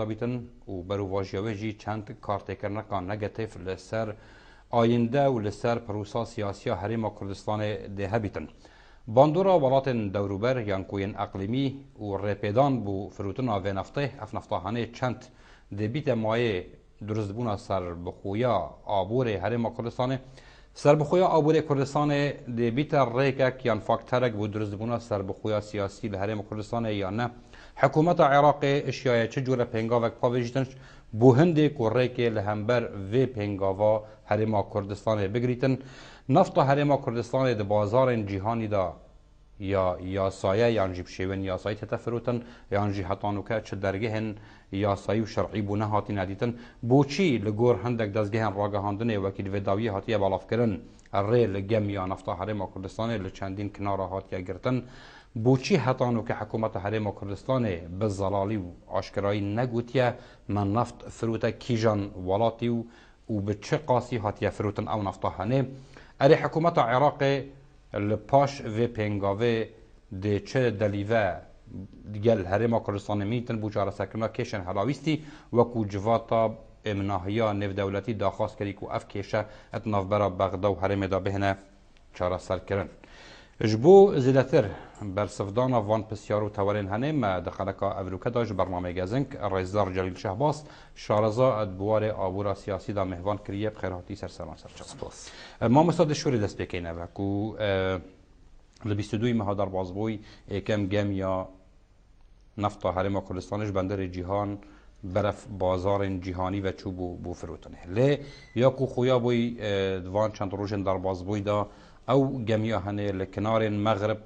بیتن و برو واژیوه جی چند کارتکرنه کان نگتیف لسر آینده و لسر پروسا سیاسی هریم کردستان ده هبیتن. باندورا ولات دوروبر یان کوین اقلیمی و رپیدان بو فروتن آوه نفته اف نفتاهانه چند ده بیت مایه درزبونا سر بخویا آبور هریم کردستان سر بخویا آبور کردستان ده بیت ریکک یان فاکترک بو درزبونا سر بخویا سیاسی لهریم کردستان یا نه حکومت عراق اشیای چه جور پنگاوک پاویجتنش بو هنده کوریک لهمبر و پنگاوا هریم کردستان بگریتن نفط هریم کردستان ده بازار جهانی دا یا سایه یان جیب شیون یا سایه تفروتن یان جی هتانوکه چه درگه هن یا سایه و شرعی بو نهاتی ندیتن بو چی لگور هندک دزگه هن راگهاندنه وکیل وداوی هاتیه بالاف کرن ری لگم یا نفط هریم کردستان لچندین کنار هاتیه گرتن بوچی هتانو که حکومت حریم کردستان به زلالی و آشکرایی نگوتیه من نفت فروتا کیجان ولاتی و به چه قاسی هاتیه فروتن او نفتاهانه اری حکومت عراق لپاش و پنگاوه ده چه دلیوه دیگل حریم کردستان میتن بوچاره سکرنا کشن هلاویستی وکو جواتا امناهیا نف دولتی داخواست کری که اف کشه اتناف برا بغدا و حریم دا بهنه چاره سر کرن جبو زیادتر برسفدان وان پسیارو تورین هنه ما دخلکا افروکه داج برنامه گزنک رئیسدار جلیل شهباز شارزا ادبوار آبورا سیاسی دا مهوان کریه بخیراتی سرسلان سرچاس ما مستاد شوری دست بکینه و کو لبیستدوی مهادر بازبوی ایکم گم یا نفتا حریم کردستانش بندر جهان برف بازار جهانی و چوبو بو فروتنه لی یا کو خویا بوی دوان چند روشن در بازبوی دا او جميع هنه لکنار مغرب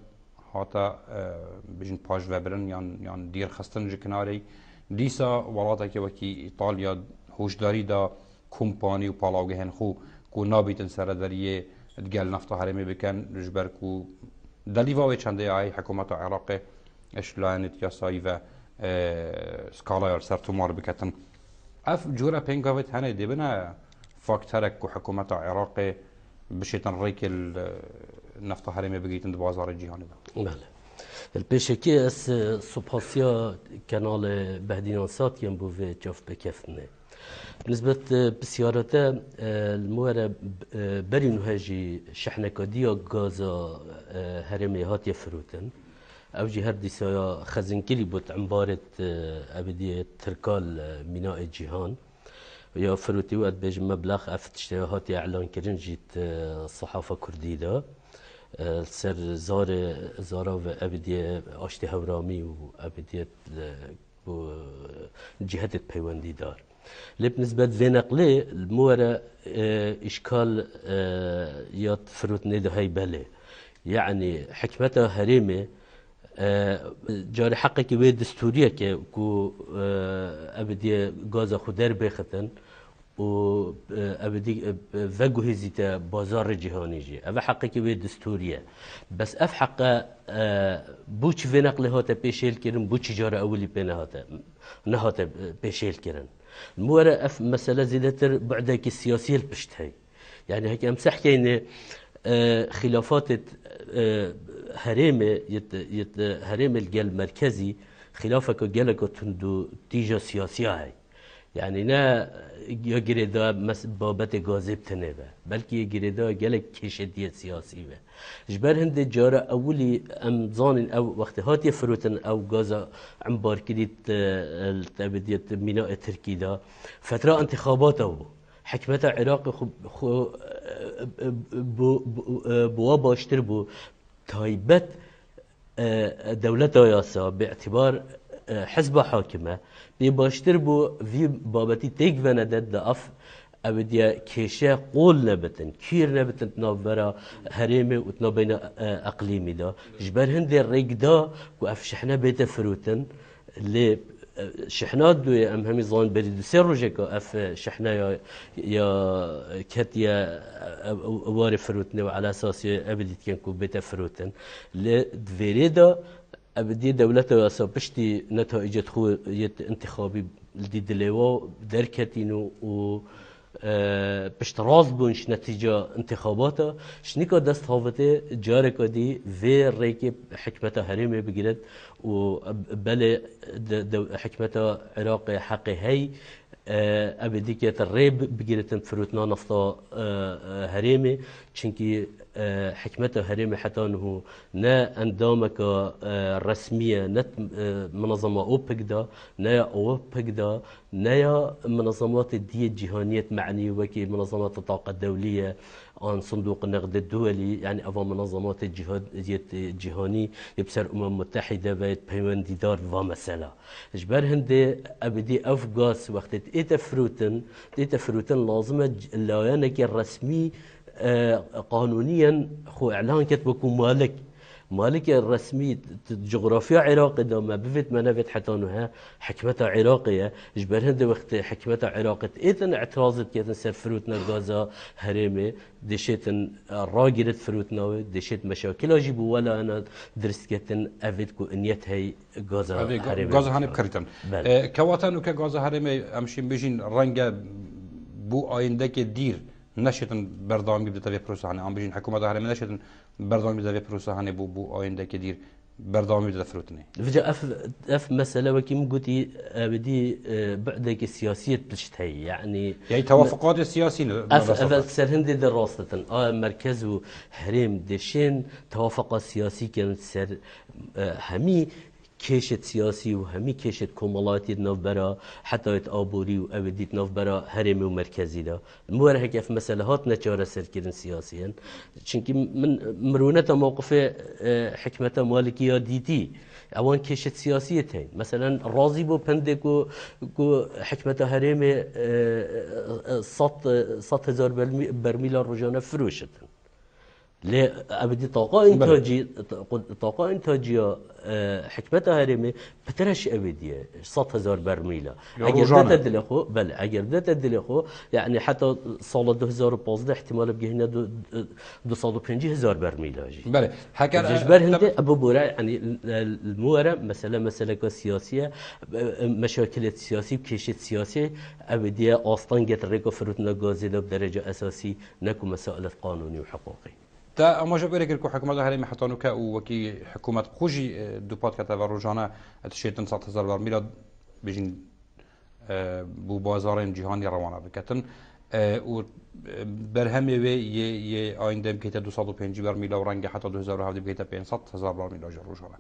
هاتا بجن پاش وبرن یان دیر خستن جکناری دیسا ولاتا که وکی ایطالیا هوشداری دا کمپانی و پالاوگه هن خو کو نابیتن سردریه دگل نفتا حرمی بکن رجبر کو دلیواوی چنده آی حکومت عراق اشلانت یاسایی و سکالای سر تومار بکتن اف جورا پنگاوت هنه دی بنا فاکترک کو حکومت عراق بشيتن ريك النفط حريمي بقيتن بازار الجهاني بله البشكي اس سوباسيا كانال بهدينانسات ينبو في جوف بكفنه بالنسبة بسيارته المورة برينو هاجي شحنة كاديا غازا هرمي هات يفروتن او جي هر ديسايا خزنكلي بوت عمبارة ابدية تركال ميناء الجهان یا فروتی و ادبیج مبلغ افت اشتهاتی اعلان کردن جیت صحافه کردی دا سر زارا و ابدیه آشتی هورامی و ابدیه جهت پیوندی دار لب نسبت في نقله المورا اشكال يات فروت نيدا هاي بله يعني حكمتها هريمه جاري حقك وي دستوريه كو ابدي غازا خدر بختن و ابدي فغو هزيتا بازار جهاني جي اف حقك وي دستوريه بس اف حق بوش في نقل هاتا بيشيل كرن بوش جاري اولي بينا هاتا نهاتا بيشيل كرن المورا اف مساله زيدتر بعدك السياسيه البشتهي يعني هيك امسح كاين خلافات هرم هرم الجل مركزي خلافك جلك تندو تيجا سياسية هاي يعني نا يجريدا بابت غازب تنبه بلكي يجريدا جلك كشدية سياسي به جبر هند جارة أولي أمزان أو وقت هات يفروتن أو غازا عمبار كديت التابدية ميناء تركي دا فترة انتخابات أو حكمة العراق بوا باشتر بو تايبت دولة ياسا باعتبار حزب حاكمة بباشتر بو في بابتي تيك فندد دأف أبدي كيشة قول نبتن كير نبتن تنابرا هريمي وتنابين أقليمي دا جبر هندي الريق دا وأف شحنا بيت فروتن اللي شحنات دو ام همي ظن بريد سير رجيكا اف شحنا يا كاتيا واري فروتنا وعلى اساس ابدي كانكو بيتا فروتن لدفيريدا ابدي دولته اسا بشتي نتائج خو انتخابي الدي دليوا دركتينو و پشتراز بونش نتیجه انتخاباتا شنیکا دست هاوته جاره کدی وی ریک حکمت هرمی بگیرد و بله حکمت عراق حقی هی ابدی که ریب بگیرتن فروتنا نفتا هرمی چونکی حکمت هرمی حتی انه نه اندامك رسمية نه منظمة اوبك دا نه اوبك دا نه منظمات الدية الجهانية معني وكي منظمات الطاقة الدولية عن صندوق النقد الدولي يعني أفا منظمات الجهاني يبصر متحدة بيت بيوندي دار ومسألة جبر هندي أبدي أفغاس وقت تيتفروتن لازمة اللایانك الرسمي قانونيا خو اعلان كتب بكون مالك الرسمي جغرافيا عراق دا ما بفت ما نفت حتى انها حكمتها عراقية جبر هند وقت حكمتها عراقية ايتن اعتراضت كيتن سر فروتنا غازا هرمي دشيتن راجرت فروتنا دشيت مشاكل اجيبوا ولا انا درست كيتن افيدكو انيت هي غازا هرمي غازا هاني بكريتن كواتن وك غازا هرمي امشين بيجين رنگا بو آيندك دير نشتن بردامی بده تبع پروسه هنی آن بیشتر حکومت هرمی نشتن بردامی بده تبع پروسه هنی بو آینده که دیر بردامی بده فروتنی. وجا اف مسألة وكيم قلتي بدي بعدك السياسية بتشتهي يعني توافقات السياسية اف سرهندي دراسة مركز حريم دشين توافقات سياسية كانت سر همي كيشت سياسي وهمي كيشت كومالاتي نوبرا حتى يتقابوري وابديت نوبرا هرمي ومركزي دا الموره هيك في مسألهات نتشارة سركيرن سياسيا چونكي من مرونة موقف حكمة مالكية ديتي اوان كيشت سياسيتين مثلا راضي بو بندكو حكمة هرمي 100,000 برميل روجانا فروشتن ليه أبدي طاقة إنتاجية حكمتها هرمي بترش أبدية 100,000 برميلة أجر ده تدلخو بل أجر ده تدلخو يعني حتى صالة 2015 احتمال بجهنا 250,000 برميلة جي بله حكى جبر هندي أبو بورا يعني المورا مسألة سياسية مشاكل سياسية بكيشة سياسية أبدية أصلا جت ريكو فروتنا غازيلا بدرجة أساسي نكو مسائل قانوني وحقوقي تا اما جبرك الكو حكومة هرمي حتى نوكا وكي حكومة خوجي دوبات كتاب روجانا تشيتن 100,000 برميل بيجين بو بازارين جهاني روانا بكتن و برهمي ي آيندم كيتا 250 برميل ورنجا حتى 2007 بكيتا 500,000 برميل روجانا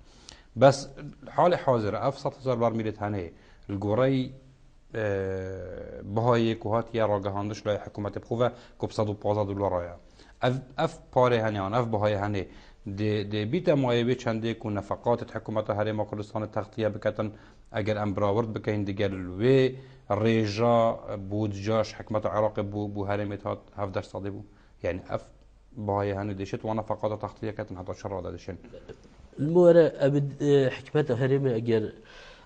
بس حال حاضر اف 100,000 برميل هنه الجوري بهاي كوهات يا راجهاندش لا حكومة بخوفا كوب 115 دلار اف پاره هنیان اف بهای هنی دی بیت مایه چنده کو نفقات حکومت هرم کردستان تغطیه بکتن اگر ام براورد بکین دیگر لوی ریجا بودجاش حکومت عراق بو هرمت هات 17% بو يعني اف بهای هنی دیشت و نفقات تغطیه کتن حتی شر دادشن المورا ابد حکومت هرم اگر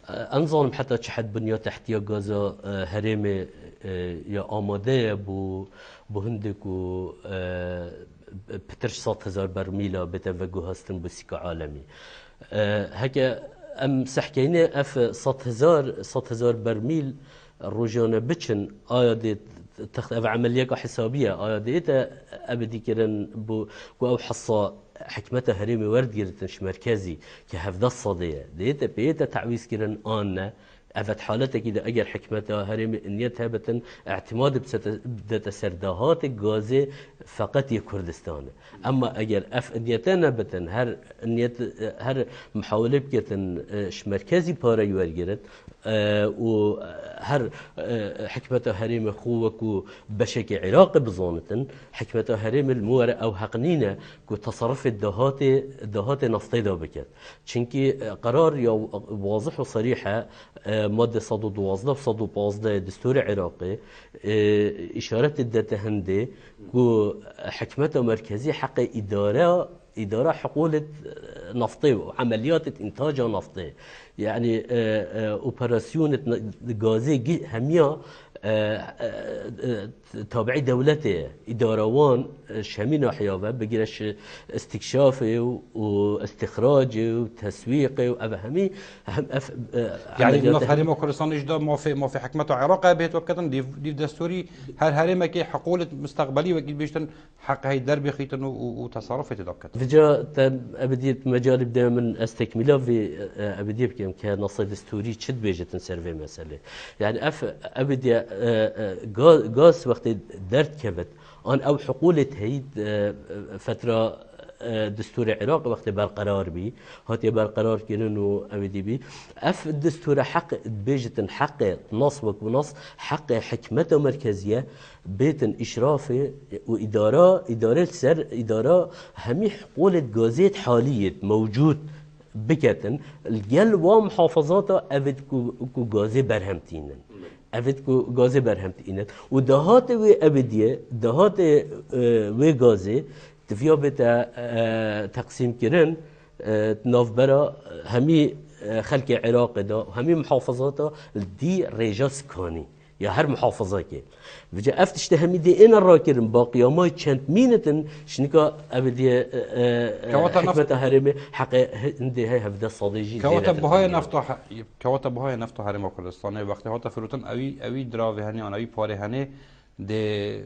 انظن حتى تشحد بنية تحتية غازا هرمي يا آماده بو هندك و بترش 100,000 برميلة بتوجه هستن بسيكا عالمي هكا ام سحكيني اف 100,000 برميل روجانا بتشن دي تخت عملية حسابية ديتا ابدي كرن بو او حصة حكمتها هرمي ورد جرتنش مركزي كهفدا الصدية ديتا بيتا تعويز كرن آنا أفت حالتك إذا أجر حكمتها هرمي إنيتها بتن اعتماد بدأت سرداهات الغازي فقط كردستان أما أجر أف إنيتنا بتن هر محاولة بكتن مركزي بارا يورجرت وهر حكمتها هرمي خوك بشكل عراق بظانتن حكمتها هرمي المورة أو حقنينة كو تصرف الدهات نفطي دا بكت چنكي قرار يا واضح وصريحة مادة 112 و 115 دستور عراقي إشارة الداتا هندي كو حكمتها مركزي حق إدارة حقول نفطي وعمليات إنتاج نفطي يعني اوبراسيون غازي هميا تابعي دولته إداروان شمي ناحية بقيرش استكشافه واستخراجه وتسويقه وأبهمي يعني الناس هرم كردستان إجدا ما في حكمته عراق بيت وكتن ديف دستوري هل هرم كي حقولة مستقبلي وكيد بيشتن حق هاي الدرب خيتن وتصرف تدقت فجاء أبدية مجال بدأ من استكمله في أبدية بكم كنص دستوري شد بيجتن سيرفي مسألة يعني أبدية غاز وقت درد كبت أن أو حقولة هيد فترة دستور العراق وقت برقرار بي هاتي برقرار كننو أبدي بي الدستور حق بيجتن حق نص ونص حق حكمته مركزية بيتن إشرافه وإدارة سر إدارة همي حقولة غازات حالية موجود بكتن الجل ومحافظاته أبد كو غازي برهمتينن أبد كو غازي برهمتينن ودهات وأبدية دهات وغازي تفيا بتا تقسيم كرن نافبرا همي خلق العراق دا همي محافظاته دي ريجاس كاني يا هر محافظة كي بجا افتش همي دي انا راكرن باقي ما كانت مينتن شنكا ابدي حكمة هرمي حق عندي هاي هبدا صديجي كواتب بهاي نفتح هرم كردستان وقت هاتا فروتن اوي دراوي هني انا اوي باري هني دي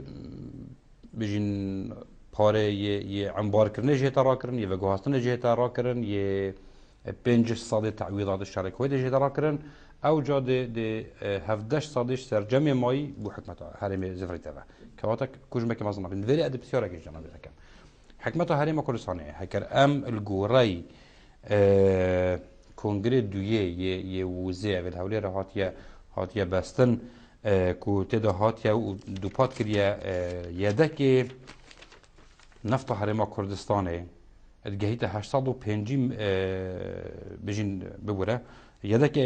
بجين پاره یه عنبار کردن جهت را کردن یه وگوهاستن جهت را کردن یه 5 سال تعویضات شرکوی جهت را کردن او جا ده 17 سالش سرجم مایی بو حکمت هرم زفریته و که وقتا کج مکه مزنا بین ولی ادب بسیار اگه جناب دکم حکمت هرم کردستانه هکر ام الگوری کنگره دویه یه وزه و حولی را هاتیه بستن کو تدا هاتیه و دوپات کریه یده نفط هرم كردستاني اتجهيت 850 بجين ببوره يدك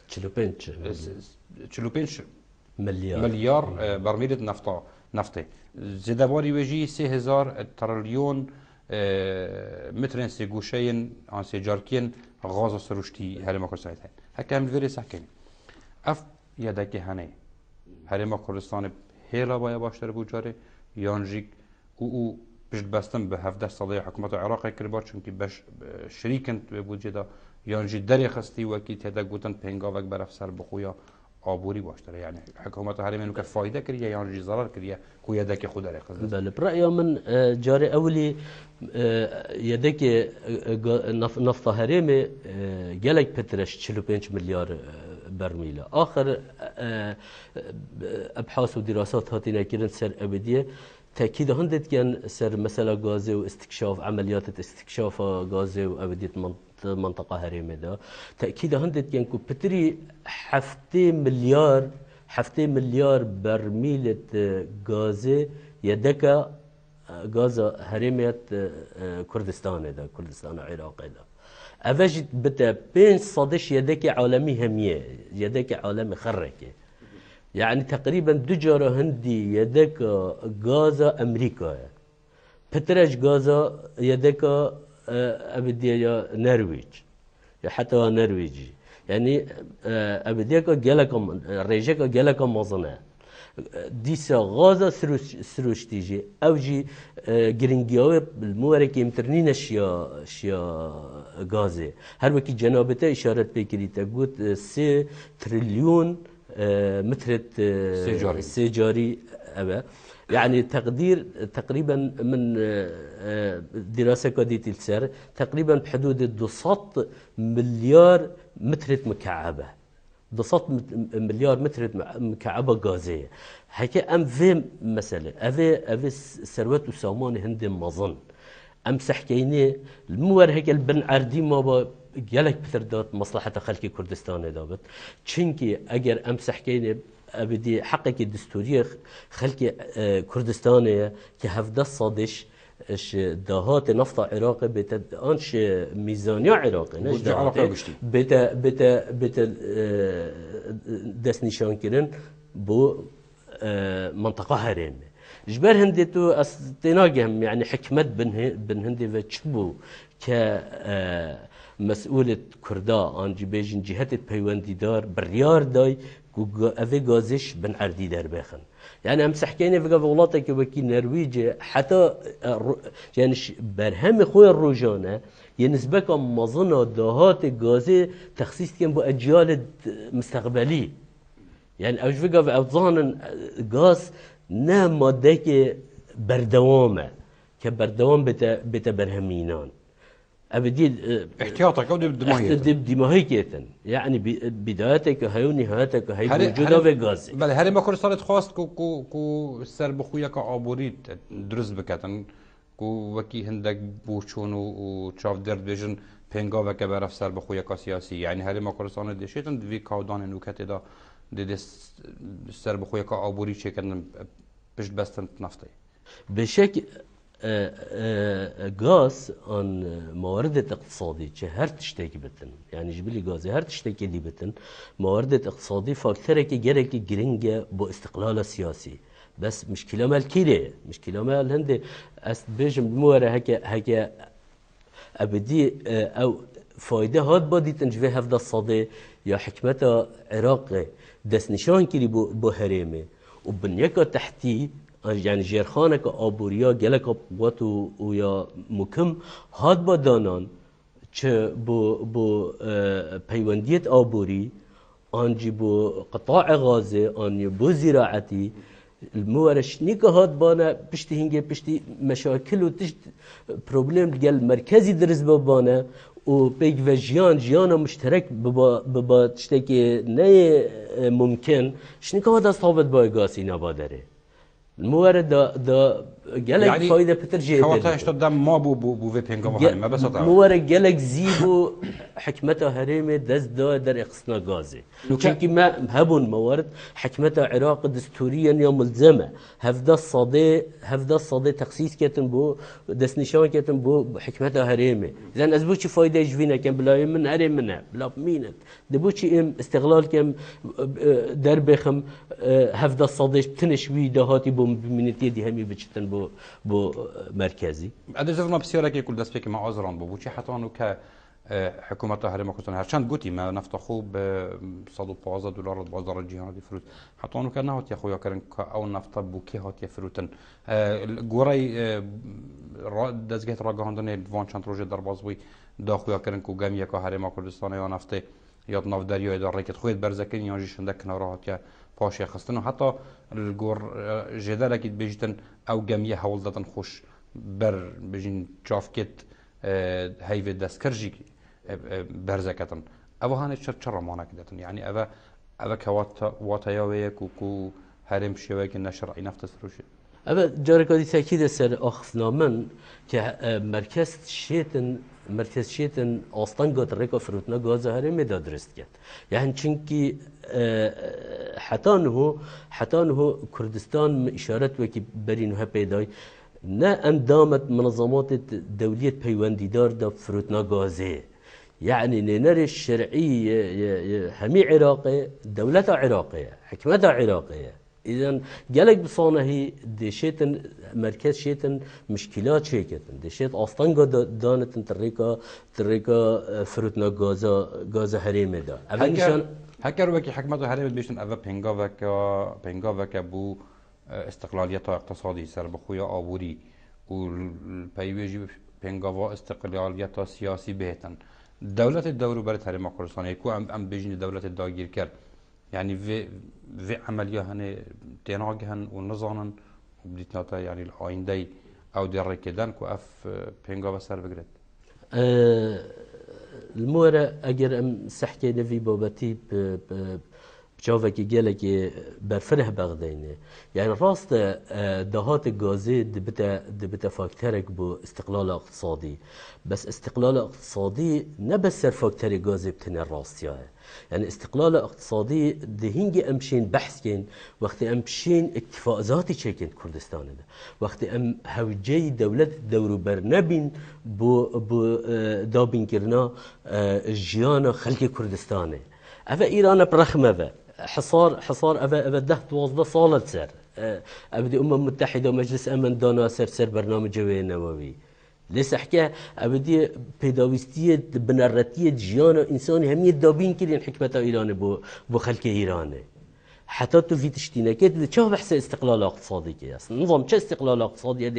45 مليار برميل نفطي زدباري وجي 3000 تريليون متر سيغوشين ان سيجاركين غاز سروشتي هرم كردستان هكا هم الفيري ساكن اف يدك هني هرم كردستان هيلا بايا باشتر بوجاري يانجيك او بجد بستن به 17 ساله حکومت عراق کربار چون که بش شریکن بوجدا یانجی دری خستی و کی تدا گوتن پنگا وک برف سر بخویا آبوری باشتره يعني حکومت هرمینو که فایده کریه یانجی ضرر کریه کو یدک خود را خزد بله برأي من جاري اولي يدك نفط هرمي جالك بترش 45 مليار برميل آخر ابحاث ودراسات هاتينا كيرن سر ابديه تأكيد هندت كان سر مثلا غازي واستكشاف عمليات استكشاف غازي وأبدية منطقة هرمي ده تأكيد هندت كان كو بتري حفتي مليار برميل غازي يدك غاز هرمية كردستان ده كردستان العراق ده أفجد بتا بين صدش يدك عالمي همية يدك عالمي خركي يعني تقريبا دجارة هندي يدك غازا أمريكا بترش غازا يدك أبدية نرويج حتى نرويجي يعني أبديك جالكم ريجك جالكم مظنة ديسا غازا سروشتيجي أوجي جرينجياوي بالمورك يمترنين شيا غازي هر وكي جنابته إشارة بكري تقول 3 تريليون متر سيجاري أبا يعني تقريبا من دراسة كاديت السر تقريبا بحدود 200 مليار متر مكعبة 200 مليار متر مكعبة غازية هكا أم في مسألة أفي ثروات وسامان هند مظن أم سحكيني المور هيك البن عردي ما جالك بتردات مصلحة خلق كردستان دابت چونكي اگر امسح كيني ابدي حقك الدستورية خلق كردستان كهفده صادش اش دهات نفط عراقي بتا انش ميزانية عراقي نش بتا دس نشان كرن بو منطقة هرمي جبر هندي تو استناجهم يعني حكمت بن هندي وشبو ك مسؤولة كردا عن جبيجن جهة بيواندي دار بريار داي أفي غازش بن عردي در بخن يعني هم سحكينا في ولاته كوكي نرويج حتى يعني برهم خوي الروجانه ينسبة كم مظنة دهات غازي تخصيص كم بأجيال مستقبلي يعني أوش فيها في أوزان غاز نه ماده که بردوامه که بردوام بتا برهمینان ابدي احتياطك او دماهي كيتن يعني بدايتك هاي ونهايتك هاي موجوده في غاز بله هري ما كرستان خواست كو سر بخويا كعبوريت درز بكتن كو وكي هندك بوشون و تشاف درد بيجن بينغا وكا برف سر بخويا كسياسي يعني هري ما كرستان دشيتن في كاودان نوكت دا دي سر بخويا كعبوري شكن بيش بستن نفطي بشكل غاز عن موارد اقتصادي چه هر تشتكي بتن يعني جبلي غازي هر تشتكي دي بتن موارد اقتصادي فاكتره كي جرك جرينجا بو استقلال سياسي بس مشكله مال كيله مشكله مال هندي است بيجم مورا هكا ابدي او فايده هاد بادي تنجوي هفدا الصدي يا حكمته عراقي دس نشان كيري بو هريمه وبنيكا تحتي يعني جيرخانك آبوریا گلک قوت و یا مکم هاد با دانان چه بو پیوندیت آبوری آنجی بو قطاع غازه آنجی بو زراعتی المورش نیکه هاد بانا پشتی هنگه پشتی مشاکل و تشت پروبلم گل مرکزی درز بابانه و پیگ و جیان مشترک ببا تشتی که نه ممکن شنیکه هاد از ثابت با گاسی نبادره الموارد دا جالك يعني فايدة بتر جيدة كواتها اشتد دم ما بو في بينغ ما بس موارد جالك زيبو حكمتها هريمة دز دا در اقصنا غازي چونكي ما هبون موارد حكمتها عراق دستوريا يا ملزمة هفدا الصادي تخصيص كتن بو دس نشان كتن بو حكمتها هريمة اذا ازبوشي فايدة جوينة كم بلا من هريم منها بلا مينت دبوشي ام استغلال كم در بخم هفدا الصادي تنشوي دهاتي بو منتي دي همي بچتن بو مركزي ادي زعما بسيارك يقول داس بيك مع عذران بو چي حتى انه ك حكومه هرم كوتن هرچند گوتي ما نفط خوب 115 دلار بازار الجهاد فروت حتى انه كان هات يا خويا كرن او نفط بو كي هات فروتن غوري دزگهت راگهاندن وان چند روز در بازوی دا خويا كرن کو گم یک هرم کردستان یا نفط یا ناف دریا اداره که خود برزکن یا جشنده کنارات یا پاشه خستن و حتی الگور جدال اكيد بيجتن او جميع هول دادن خوش بر بجين جافكت هيفي دسكرجي برزكتن او هاني چر مانا كدتن يعني او كواتا ويك وكو هرم شويك النشر اي نفط سروشي اما جارك دي تاكيد سر اخفنامن که مرکز شیتن آستان گات ریکا فروتنا گاز هرم دا درست کرد یعنی چونکی حتی نه کردستان اشارت وکی برینوها پیدای نه اندامت منظمات دولية پیوندیدار دا فروتنا گازه يعني نينر الشرعي همي عراقي دولة عراقية حكمتها عراقية إذن جالك بصانه هي دشيتن مركز شيتن مشكلات شيكتن دشيت أصلاً دانت تريكا فروتنا غازا هريمة دا هكر وكي حكمتها هريمة بيشن أذا بينغا وكا بو استقلاليتها اقتصادي سر بخويا آبوري والبيوجي بينغا استقلاليتها سياسي بهتن دولة الدور برد هرم كردستان يكو ام بيجني دولة الداغير كر يعني في عمليه هن تناغهن ونظانن وبديتناتا يعني الآيندي او دركدن كو اف بينغا بسر بگرد المورا اگر ام سحكي نفي بابتي بجاوكي جالكي برفره بغدينه يعني راست دهات غازي دبتا فاكترك بو استقلال اقتصادي بس استقلال اقتصادي نبس فاكتر غازي بتن راستيا يعني استقلال اقتصادي دهينجي امشين بحث كين وقت امشين اكتفاء ذاتي شكل كردستان ده وقت ام هوجي دولة دورو برنبين بو دابين كرنا جيانا خلق كردستان أفا إيران برخمة حصار أفا 10-12 صالة سر أبدي متحدة ومجلس أمن دانا سر برنامج جوي نووي ليس حكى أبدي بيداويستية بنرتية جيانا إنساني همية دابين كلين حكمة إيران بو خلق إيران حتى تو في تشتينا كده شو بحث استقلال اقتصادي كي اصلا نظام شو استقلال اقتصادي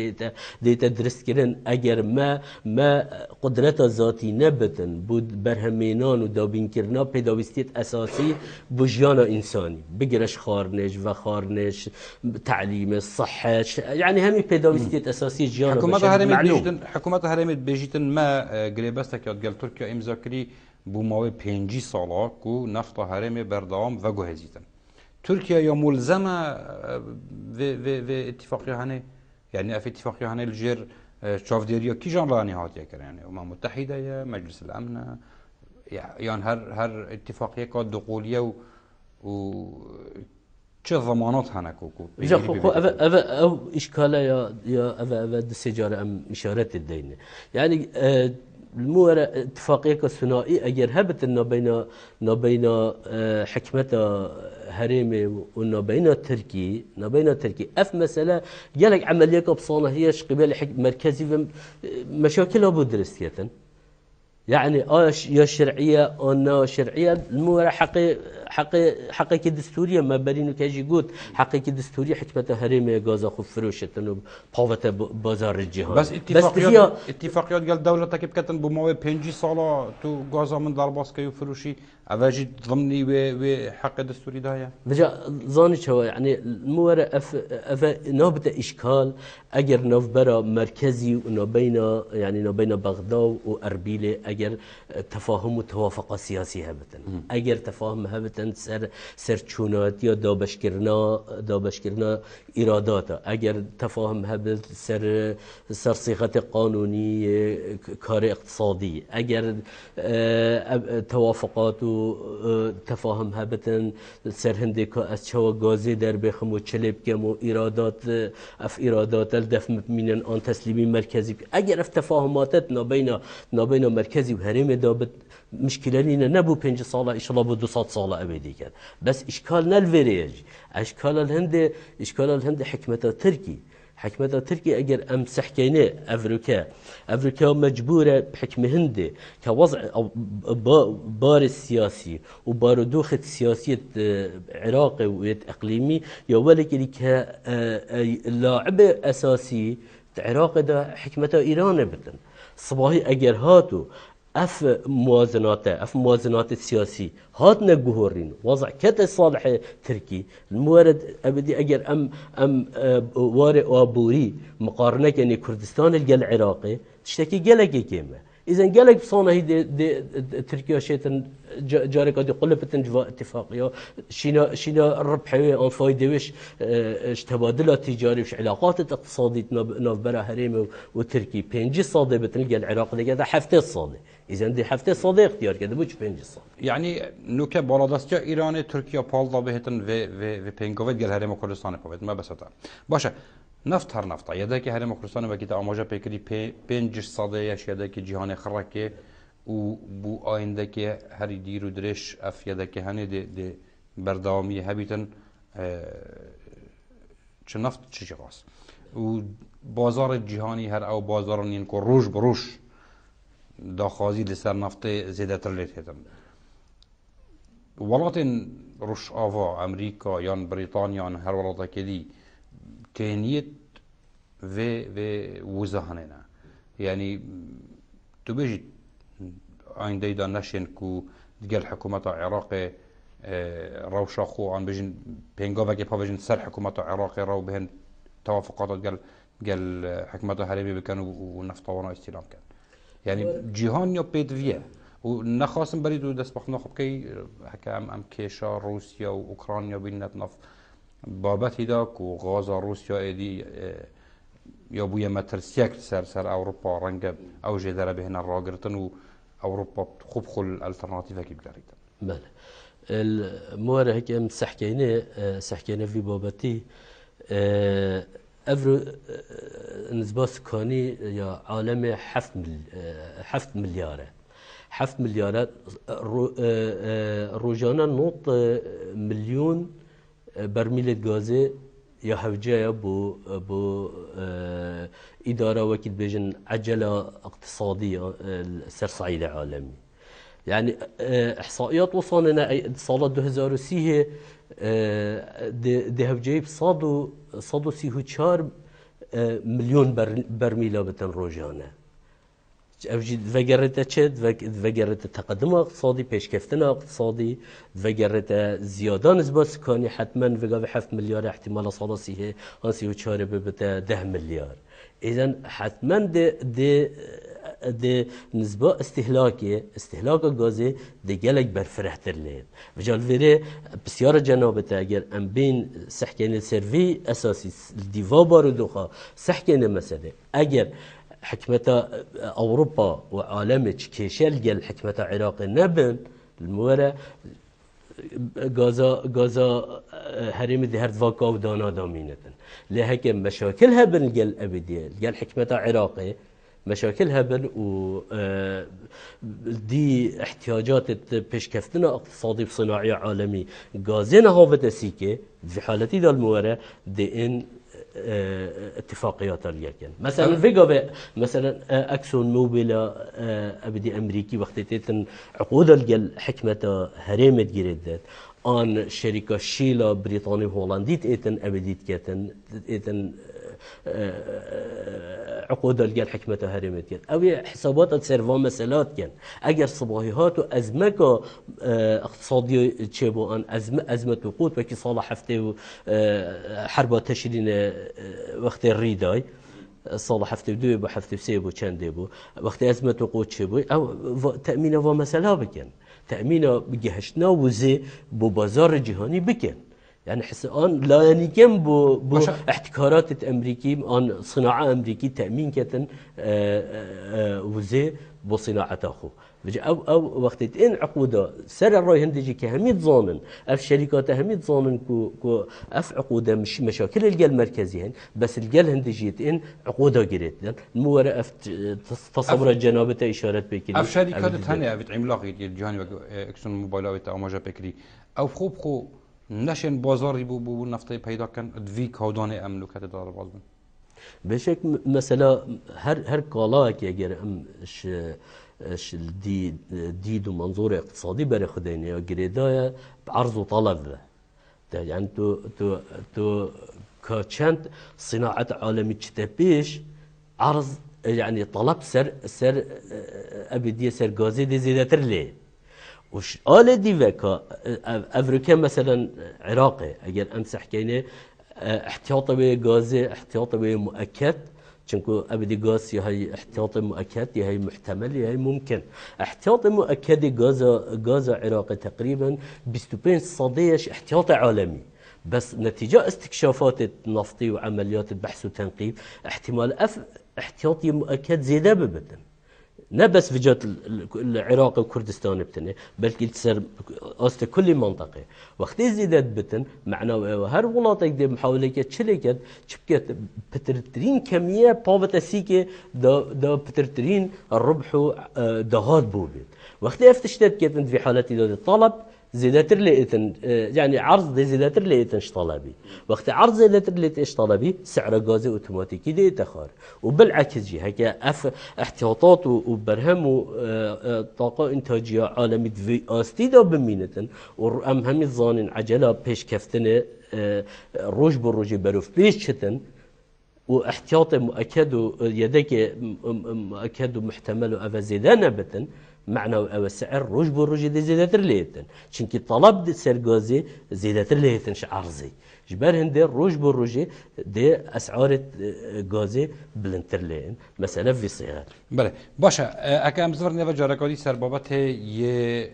ديتا درست كرن اگر ما قدرت ذاتی نبتن بود برهمینان و دابین کرنا پیداویستیت اساسی بجیانا انسانی بگرش خارنش و خارنش تعلیم صحه يعني همي پیداویستیت اساسی جیانا حکومت هرمت بيجيتن ما گریبستک یاد گل ترکیه امضا کری بو ماوی 5 سالا کو نفط هرم بردام و گهزیتن تركيا يا ملزمة في اتفاقية هني يعني في اتفاقية هني الجير شافديريا كي جان راني هاتيا كر يعني الأمم المتحدة يا مجلس الأمن يعني هر اتفاقية كاد دقولية و چه ضمانات هناك كوكو أو إشكاله يا أبا السجارة أم إشارة الدين يعني المورة اتفاقية كثنائي أجر هبت إنه بين حكمة هريمي وبين تركي أف مسألة جالك عملية كبصانة هي قبل مركزي مشاكلها بدرستية يعني يا شرعية أنا شرعية المورة حقيقة دستورية ما برينو كاجي قلت حقيقة دستورية حكمة هريمي غازا خو فروشتن وبقوة بازار الجهاد بس اتفاقيات قال دولة كيف كتن بموي 5 سالة تو غازا من دارباس كيو فروشي أواجي ضمني وحق دستوري دايا بجا ظاني شو يعني المورة أف نوبة إشكال أجر نوف برا مركزي ونبينا يعني نبينا بغداد وأربيل أجر تفاهم وتوافق سياسي هبتن أجر تفاهم هبتن سر چونات يا دابشكرنا إراداتا أجر تفاهم هبت سر صيغة قانوني كار اقتصادي أجر توافقات تفاهم هبتن سر هندي كأشوا غازي در بخمو چلب كمو إرادات الدف من أن تسليمي مركزي أجر اف تفاهماتت نبين مركزي وهرم دابت مشكلة لنا نبو 5 سالة إن شاء الله بو 200 سالة أبدي كان بس إشكالنا الفريج إشكال الهند حكمة تركي أجر أم سحكينه أفريقيا مجبورة بحكم هندي كوضع بار السياسي وباردوخة سياسية عراقي وإقليمي يولك لاعب أساسي عراق ده حكمة إيران بدن صباحي أجر هاتو اف موازنات السياسي هات نجهورين وضع كت صالح تركي المورد ابدي اجر ام وارق وابوري مقارنه كني كردستان الجل العراقي تشتكي جلك كيما اذا جلك بصانه هي تركيا شيتن جارك دي قلبتن جوا اتفاقيه شينا الربحيه ان فايدوش تبادل تجاري وش علاقات اقتصاديه ناف برا هريم وتركي 5 صاده بتلقى العراق ده حفته صاده اذا دي حفته صاده اختيار كده بوش 5 صاده يعني نوكه بالادستیا ایران ترکیه پالدا بهتن و پنگوت گل هرم کردستان پاوت ما بساطه باشه نفط هر نفط یاده که هرم کردستان وقتی آماجا پیکری 5 صاده یا یاده که جهان خرکه و بو آینده که هری دیر و درش اف یاده که هنه ده بردامی هبیتن چه نفط چه جواز و بازار جهانی هر او بازار نین کو روش بروش داخازی لسر نفط زیاده تر لیت هتن ولاتن روش آوا امریکا یا بریتانیا هر ولاتا که دی تهنیت و وزهانه نه یعنی تو بيجي آینده ایدا نشین کو دیگر حکومت عراق روشا خو آن بيجن پنگا وگه پا بيجن سر حکومت عراق رو بهن توافقات گل حکومت حربی بکن و نفتوانا استیلام کن يعني جهان یا پیدویه و نخواستم برید و دست بخنا خب که حکا ام کشا روسیا و اوکرانیا بینت نف بابت هیداک و غازا روسیا ایدی یا بوی مترسیک سر اوروپا رنگ اوجه داره بهن راگرتن و اوروپا خوب خل الترناتیفه کی بگریدن بله الموارد هيك سحكينا في بابتي افرو نسبة سكاني يا عالم 7 مليار روجانا نوط مليون برميل غازي يا هوجايا بو إدارة وكيل بيجن عجلة اقتصادية سرصعيدة عالمي يعني إحصائيات وصلنا صالة 2003 ده هفجيب صادو 34 مليون برميل بتن روجانه اوجی دفگرت چه دفگرت تقدم اقتصادی پیشکفتن اقتصادی دفگرت زیاده نسبت سکانی حتما وگاه 7 میلیارد احتمال سال سیه آن 34 ببته 10 میلیارد اذن حتما ده نسبة استهلاك غازي ده جالك برفرحتر لين وجال فيري بسيارة جنابته اگر ام بين سحكين السيرفي اساسي الديفا باردوخا سحكين مسألة اگر حكمة اوروبا وعالمك كيشال جال حكمة عراق نبن المورا غازا هريم دي هرد فاكا ودانا دامينتن لهكا مشاكلها بالجال ابدية الجال حكمة عراقي مشاكلها بن و دي احتياجات بيشكفتنا اقتصادي بصناعي عالمي غازينا هافت سيكي في حالتي دا الموارا دي ان اتفاقيات اليكن مثلا فيجا مثلا اكسون موبيل ابدي امريكي وقت تيتن عقود الجل حكمه هريمت جريدت ان شركه شيلا بريطاني هولنديت ايتن ابديت كاتن ايتن عقود الجال حكمة هرمت كان أو حسابات تسيرفا مسألات كان أجر صباحيات وأزمة اقتصادية تشابه أن أزمة وقود بكي صالح حفته حرب تشرين وقت الريداي صالح حفته دو بحفته سيبو كان ديبو وقت أزمة وقود تشابه أو تأمين ومسألة بكن تأمين بجهشنا وزي ببازار جهاني بكن يعني حسان لا يعني كم بو احتكارات امريكي ان صناعه امريكي تامين كتن وزي بو صناعه اخو او وقت ان عقوده سر الراي هندجي كهميت ظانن اف شركات اهميت ظانن كو اف عقوده مش مشاكل الجال مركزيين بس الجال هندجيت ان عقوده جريت المورا اف تصور جنابته اشارات بكري اف شركات ثانيه ابي عملاق الجهاني اكسون موبايل او ماجا بكري او خو نشن بازاری بو نفتی پیدا کن دوی کودانه املوکت دار باز بن بشک مثلا هر کالا که اگر ام دید و منظور اقتصادی برای خدینه یا گریدای عرض و طلب ده يعني تو كچند صناعة عالمي تشتبيش عرض يعني طلب سر ابديه سر غازي دي زيادة ليه وش آل دي وكا أفريقيا مثلا عراقي أجر أمس حكينا احتياطي بغازي احتياطي مؤكد چونكو أبدي غاز يهي احتياطي مؤكد يهي محتمل يهي ممكن احتياطي مؤكد غاز عراقي تقريبا 25 صديش احتياطي عالمي بس نتيجة استكشافات النفطي وعمليات البحث والتنقيب احتمال احتياطي مؤكد زيادة ببدن نه بس في جهة العراق وكردستان بتنه بلكي تصير أصل كل منطقة وقت زيادات بتن معناه هر ولاية دي محاولة كتشلكت شبكت بترترين كمية بابة سيكة دا بترترين الربح دهات بوبيت وقت افتشتت كتن في حالتي دا الطلب زيادات لقيتن يعني عرض دي زيادات لقيتن طلبي وقت عرض زيادات لقيتن طلبي سعر غازي اوتوماتيكي دي تخار وبالعكس جي هكا احتياطات وبرهم طاقه انتاجيه عالمي في استيدا بمينتن وام هم الظانين عجله بيش كفتنه روج بروجي بروف بيش شتن واحتياطي مؤكد يدك مؤكد ومحتمل وافزيدان بتن معنى او السعر روج بروج دي زيادة ليتن چونكي طلب دي سر غازي زيادة ليتن عرضي جبر هندي روج بروج دي اسعار غازي بلنتر لين مثلا في صيغه بله باشه اگه ام زور نو جارکاری سر بابت یه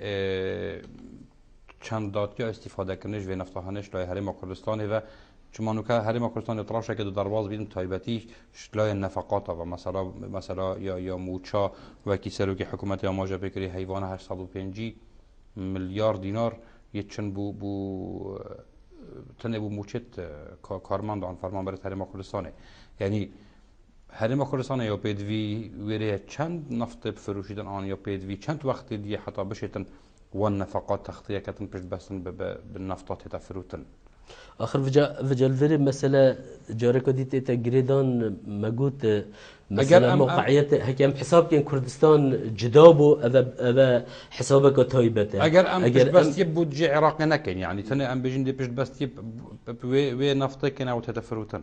چند داتی استفاده کنش و نفتخانش لای حریم کردستان و چون که حریم کردستان اطراف که درواز بیدن تایبتی لای نفقات و مثلا یا موچا و کی سروکی حکومت آماجه بکری حیوان 805 میلیارد دینار یه چند بو تنه بو موچت کارمند آن فرمان برای حریم کردستانه یعنی حریم کردستان یا پیدوی ویره چند نفت بفروشیدن آن یا پیدوی چند وقت دیگه حتی بشیتن و نفقات تخطیه کتن پشت بستن به نفتات تفروتن آخر وجا الفري مثلا جارك دي تجريدان موجود مثلا موقعية هكيم حساب كان كردستان جدابو أذا حسابك طيبته اگر ام پشت بس يب بود جي عراق نكن يعني تنا ام بيجن دي پشت بس يب وي نفطي كنا وتتفروتن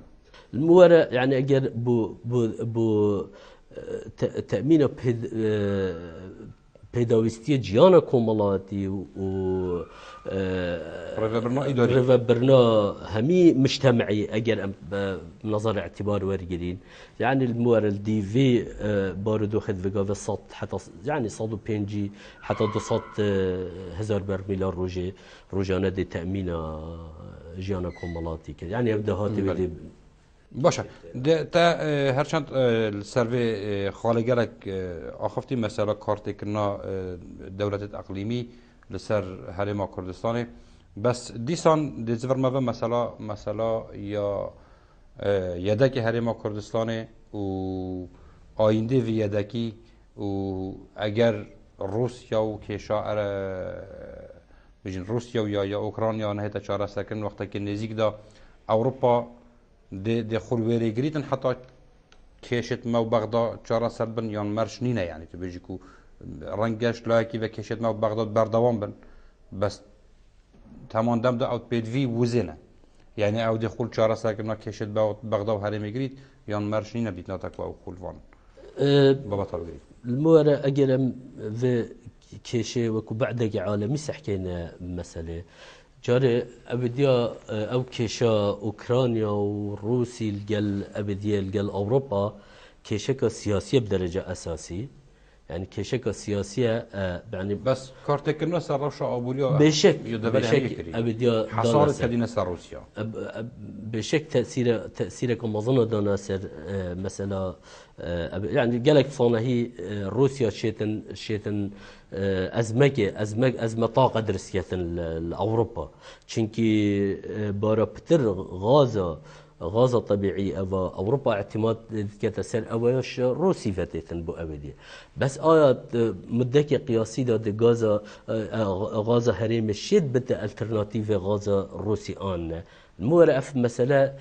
المورا يعني اگر بو تأمين پیداویستی جیان کمالاتی و رفبرنا همي مجتمعي اگر بنظر اعتبار ورجلين يعني الموارد الدي في باردو خد فيجا في صوت حتى يعني صادو بينجي حتى دو صوت هزار برميل روجانا دي تأمين جیان کمالاتی يعني يبدأ هاتي بدي باشه تا هرچند السروی خالقلك آخفتی مثلا کارتی کنا دولت اقلیمی لسر هرما کردستانه بس دیسان دیزور ما مثلا یا یدکی هرما کردستانه و آینده و یدکی و اگر روسیا و کشور بجن روسیا و یا اوکراینیا نهیت چاره سکن وقتی که نزدیک دا اروپا ده خلويري جريتن حتى كيشت مو بغداد چارا سربن يان مرش نينه يعني تبيجيكو رنگش لايكي و كيشت مو بغداد بردوام بن بس تمام دم ده اوت بيد في وزنه يعني او دخول چارا سركنا كيشت بغداد هرمي جريت يان مرش نينه بيتنا تكوا او خلوان بابا طال جريت المورا اجلم في كيشه وكو بعدك عالمي سحكينا مساله جاري أبديا أو كيشا أوكرانيا وروسي الجل أبديا الجل أوروبا كيشكا سياسية بدرجة أساسي يعني كيشكا سياسية يعني بس كارتك الناس روشة أبوليا بشك أبديا حصار كدينا سر روسيا بشك تأثير كما ظن داناسر مثلا يعني قالك صانه هي روسيا شيتن أزمة طاقة درسية لأوروبا چونكي بارا بتر غازة طبيعي أوروبا اعتماد كتسر أويش روسي فتتن بو أبدي بس آيات مدكي قياسي دا غازة هريم الشيد بتا الترناتيف غازة روسي آن المورا اف مثلا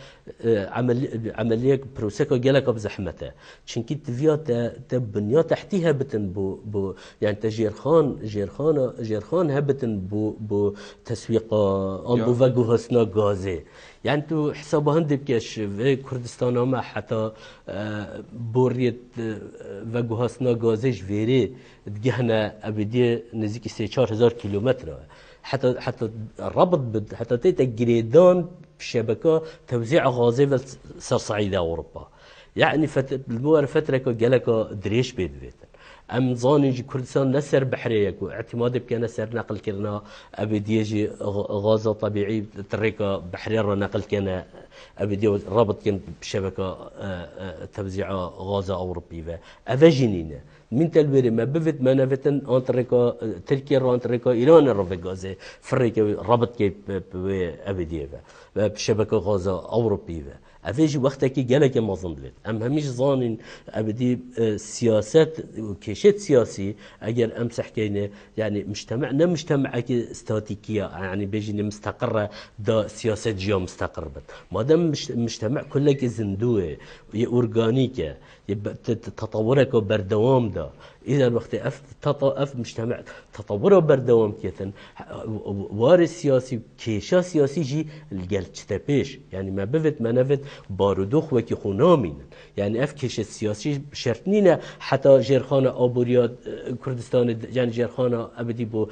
عمليه بروسيكو جالك بزحمته چونكي تفيات تبنيا تحتيها بتن بو يعني جيرخان هبتن بو تسويق ان بو فاغو هسنا غازي يعني تو حسابها هندي بكاش في كردستان ما حتى بوريت فاغو هسنا غازي جفيري تجهنا ابدي نزيك 4000 كيلومتر حتى الربط حتى تيتا جريدان بشبكة توزيع غازي في صعيد أوروبا يعني الموارد فترة جالك دريش بيت ام ظاني كردستان نسر بحرية واعتماد بكنا سر نقل كرنا ابي يجي غاز طبيعي طريقة بحرية نقل كنا ابي رابط كان بشبكة توزيع غاز أوروبي افاجينينا من تلبيري ما بفت ما نفتن عن طريقة تركيا عن طريقة إيران رفق غازي فريق رابط كي أبديه بشبكة غاز أوروبية أفيجي وقتها جالك ما ظنلت أم هميش ظانين أبدي سياسات وكيشت سياسي أجر أمسح كينه يعني مجتمع كي استاتيكية يعني بيجي مستقرة دا سياسات جيا مستقر بت ما دام مجتمع كلك زندوه أورجانيكا يبقى تطورك بردوام دا إذا الوقت أف مجتمع تطوره بردوام كيتن وارث سياسي كيشا سياسي جي الجل تشتبيش يعني ما بفت ما نفت بارودوخ وكي خونامين يعني أف كيش السياسي شرطنينا حتى جيرخانة أبوريات كردستان يعني جيرخانة أبدي بو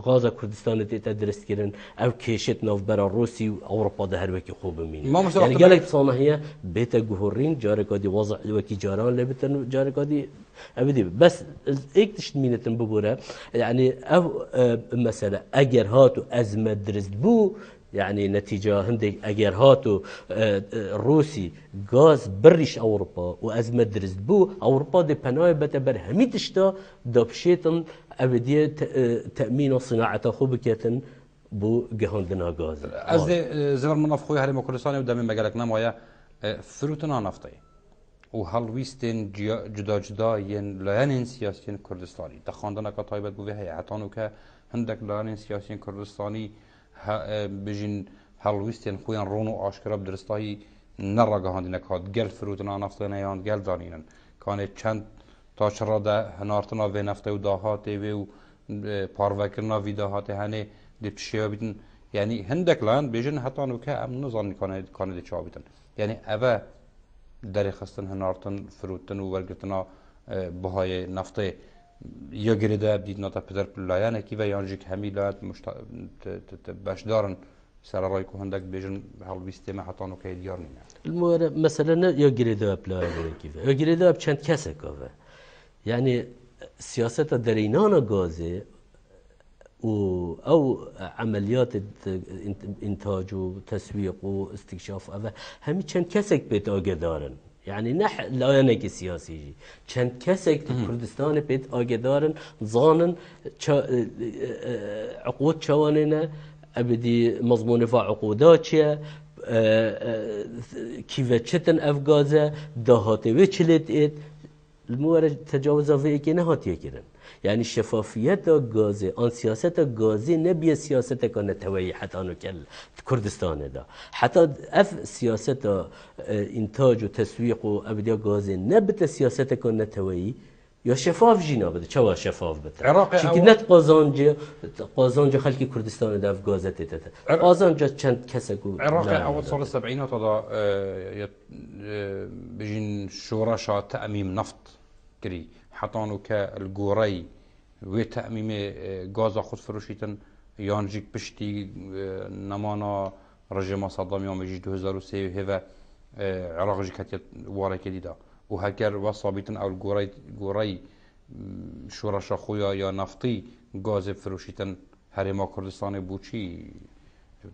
غازة كردستان تدرس كيرن أو كيشت ناف برا روسي وأوروبا ده هر وكي خوب مين يعني قالك صانه هي بيت جوهرين جارك دي وضع وكي جاران لبتن جارك دي أبدي بس إيك تشتمينة ببورة يعني أو مثلا أجر هاتو أزمة درست بو يعني نتيجة هندي أجر هاتو روسي غاز بريش أوروبا وأزمة درست بو أوروبا دي بناي بتبر هميتشتا دبشيتن أبدي تأمين صناعة خوبكتن بو جهاندنا غاز از زمر منافقوی هرم کردستان و دم مجالک نمایا فروتنا نفتی و هالویستن جدا ين لایان سیاسی کردستانی تخاندن که طایبت بوده هی عطانو که هندک لایان سیاسی کردستانی بجین هەڵویستێن خۆیان ڕۆن و ئاشکرا درستایی نەڕگەهاندنەک هات گەل فرودنا نفتێنەیان گەل دانینن کانێت چەند تاچڕادا هەنارتنا vê neftê û dahatê vê û parvekirina vî dahatê henê dê pişiya bitin yani hindek lan bêjin heta nûke em nizanin kanê dê çawa bitin yani ev e derê xistin hinartin firûtin û wergirtina bihayê neftê ya girê de dîtina te pider layanekî ve yan jî hemî layet beşdarin سرای کو هندک بیشن هەڵویستێ me heta nokê diyar nîne. الموارد مثلا یا گریده پلایه کیه یا گریده چند کسی کاوه یعنی سیاست درینان گازه و او عملیات انتاج و تسویق و استکشاف اوه همین چند کسی بیت آگه دارن یعنی نه لایانه سیاسی چند کسی کردستان بیت آگه دارن زانن عقود چوانینه ابدي مضمون فا عقودات چیه كيف تشتن افغازه دهاتي وچلت ات الموارد تجاوز في كي نهاتيه كيرن يعني شفافيت غازي ان سياسه غازي نبي سياسه كان توي حتى انه كل كردستان ده حتى اف سياسه انتاج وتسويق وابدي غازي نبت سياسه كان توي یا شفاف جینا بده چه شفاف بده چون نت قازانجا خلکی کردستان ده گازت داده قازانجا چند کسی کو عراق اول سال 70 تا بجین شورشا تأمیم نفط کری حتی انو که الگوری و تأمیم گاز خود فروشیتن یانجیک پشتی نمانا رژیم صدام یام بجی 2003 هوا عراق جی کتیت واره کدی دا و هکر وصابیتن او گوری شورش خویا یا نفتی گاز فروشیتن هرما کردستان بوچی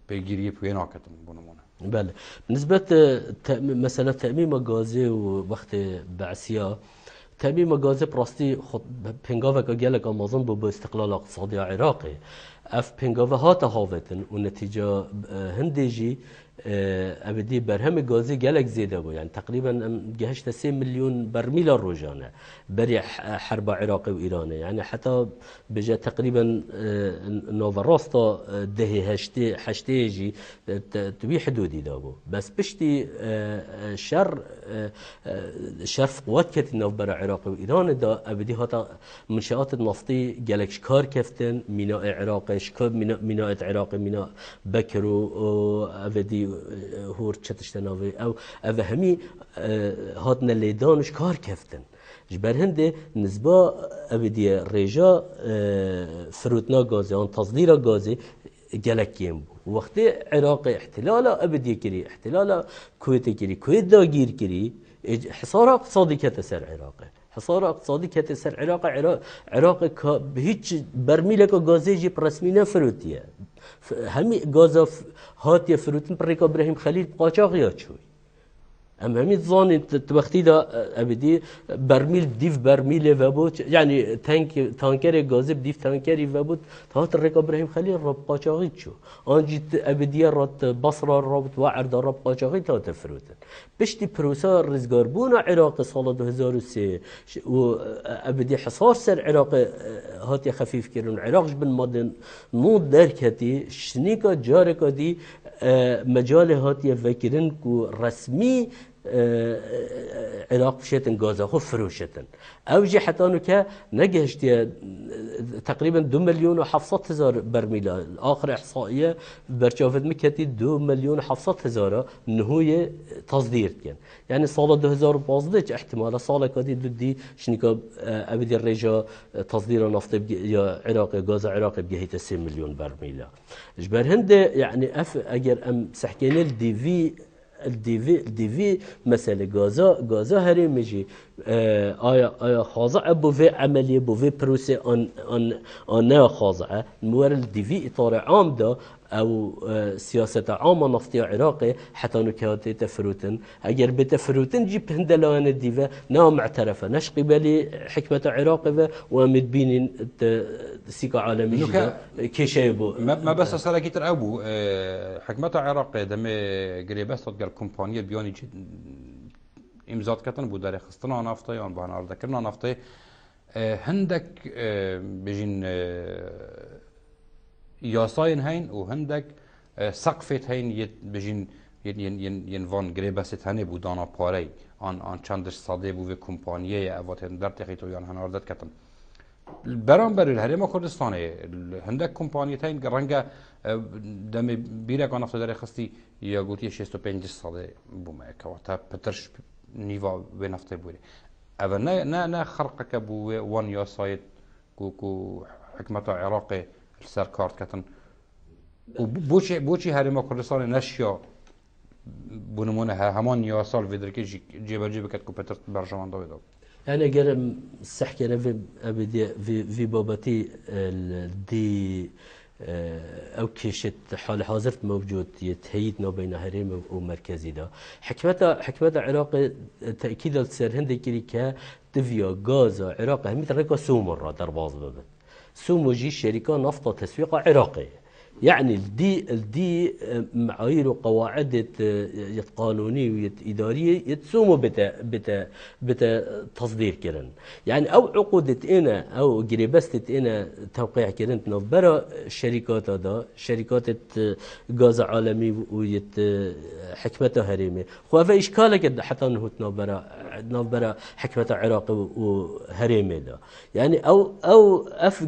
پیگیری پینا کتن بونمونه. بله بالنسبة مثلا تأمیم غازی و وقت بعثیه تأمیم غازی براستی خود پنگاوه که گلک آمازون با استقلال اقتصادی عراقی اف پنگاوه ها تهاوتن و نتیجه هندیجی ابدی برهم غازی گلک زیاده بود یعنی تقریبا گهشت 3 میلیون برمیل روزانه برای حرب عراق و ایران یعنی حتی بجا تقریبا نووراستا دهه هشته جی توی حدودی دابو بس بشتی شر قوت کتی نو برای عراق و ایران دا ابدی هاتا منشآت نفطی گلک کار کفتن میناء عراق شکاب میناء عراق میناء بکر و ابدی هور چتشتناوی او همی هاتن لیدانش کار کفتن جبر هنده نسبة ابدی رجا فروتنا غازي آن تصدير غازي جلكيم وقت عراق احتلال ابدي كري احتلال كويت كري كويت داگير كري حصار اقتصادي كتسر عراق حصار اقتصادي كتسر عراق بهيج برميلك غازي جي رسمي نفروتيه همي غازا هاتيه فروتن بريكا ابراهيم خليل قاچاقيات شوي ام همي ظاني وقتی دا ابدي برميل ديف برميل وبوت يعني تانكر غازي بديف تانكري وبوت تهات الريك ابراهيم خليل رب قاچاقي شو انجي ابدي رات بصره رابط وعر دا رب قاچاقي تا تفروتن بشتي بروسا رزگاربون عراق سال 2003 و ابدي حصار سر عراق هاتي خفيف كيرون عراق بن مدن نود دركتي شنيكا جاركا دي مجال هاتي فكرن كو رسمي عراق شتن غازا خو فروشتن اوجي حتى انه ك نجهشتي تقريبا 2 مليون و700 هزار برميل اخر احصائيه برشافت مكتي 2 مليون و700 هزار نهويه تصدير كان يعني سال 2015 احتمال سال كدي دي شنيكا ابدي الرجا تصدير نفط يا عراق غاز عراق بجهه 3 مليون برميل جبر هند يعني اف اجر ام سحكين الدي في مثلا غازا هري مجي آیا خاضع بو في عمليه بو في بروسي ان خاضعه الموارد الدي في اطار عام ده او سياسه عامه نفطيه عراقي حتى انه كانت تفروتن اگر بتفروتن جيب هندلان الديفا نوع معترفه نش قبلي حكمه عراقي ومد بين سيكا عالمي كيشيبو ما بس سالكي ترابو حكمه عراقي دم غريبه صدق الكومبانيه بيوني امضات کردن بود در خستنا نفته یا بهانه کردن نفته هندک بجین یاساین هین و هندک سقفت هین بجین ین وان گریبست هنه بود دانا پاره آن چندش ساده بود و کمپانیه اوات در تقیتو یان هناردت کتن برام بر الهرم کردستانه هندک کمپانی تاین رنگا دم بیره کان افتاد در خستی یا گویی 65 ساله بومه که وقتا پترش نیوا به نفته بوده اول نه خرق کبو وان یا سایت کو حکمت عراق سر کارت کتن و بوچی هرم کردستان نشیا بنمونه همان یا سال ویدرکی جیب کت کو پتر برجمان داوید أنا قرم سحكي أنا في بابتي دي أو كيشت حال حاضرت موجود يتهيدنا بين هرم ومركزي ده حكمتها عراق تأكيد السر هندي كريكا دفيا غازا عراق هم تركوا سومر در باز ببت سومو جي شركة نفط تسويق عراقي يعني الدي معايير وقواعد قانونية وإدارية يتسوموا بتا تصدير كرن يعني أو عقودة إنا أو قريبستة إنا توقيع كرن نبرا شركات هذا شركات غاز عالمي ويت حكمتها هريمة خوافة إشكالك حتى إنه نبرا حكمتها عراق وهريمة ده يعني أو أف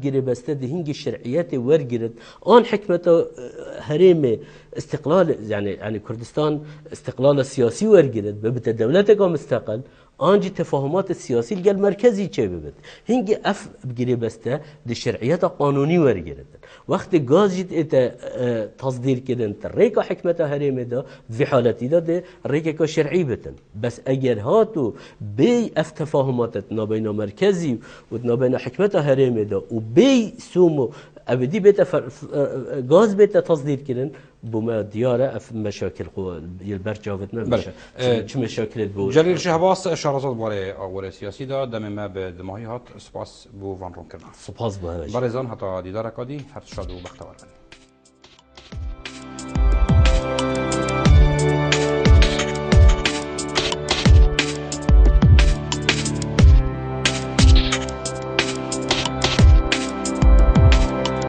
قريبستا دي هنجي الشرعيات ورجرت آن حكمته هريمة استقلال يعني كردستان استقلال السياسي ورجرت ببت دولتك مستقل آنجي تفاهمات السياسي الجال مركزي چه ببت هنجي اف بجري بسته دي شرعيات قانوني ورجرت وقت غاز جيت اتا تصدير كدن ريكا حكمته هريمة ده في حالتي ده ريكا شرعي بتن بس اگر هاتو بي اف تفاهمات نابين مركزي ونابين حكمته هريمة ده وبي سومو ابدي بيتا غاز بيتا تصدير كدن بما ديارة اف مشاكل البرجاوت ما شو مشاكل بو جليل شهباس اشارات باري سياسي دا دم ما بدماهي هات سپاس بو وان رون كرنا سپاس بو برزان حتى ديدار كادي هر شاد و بختور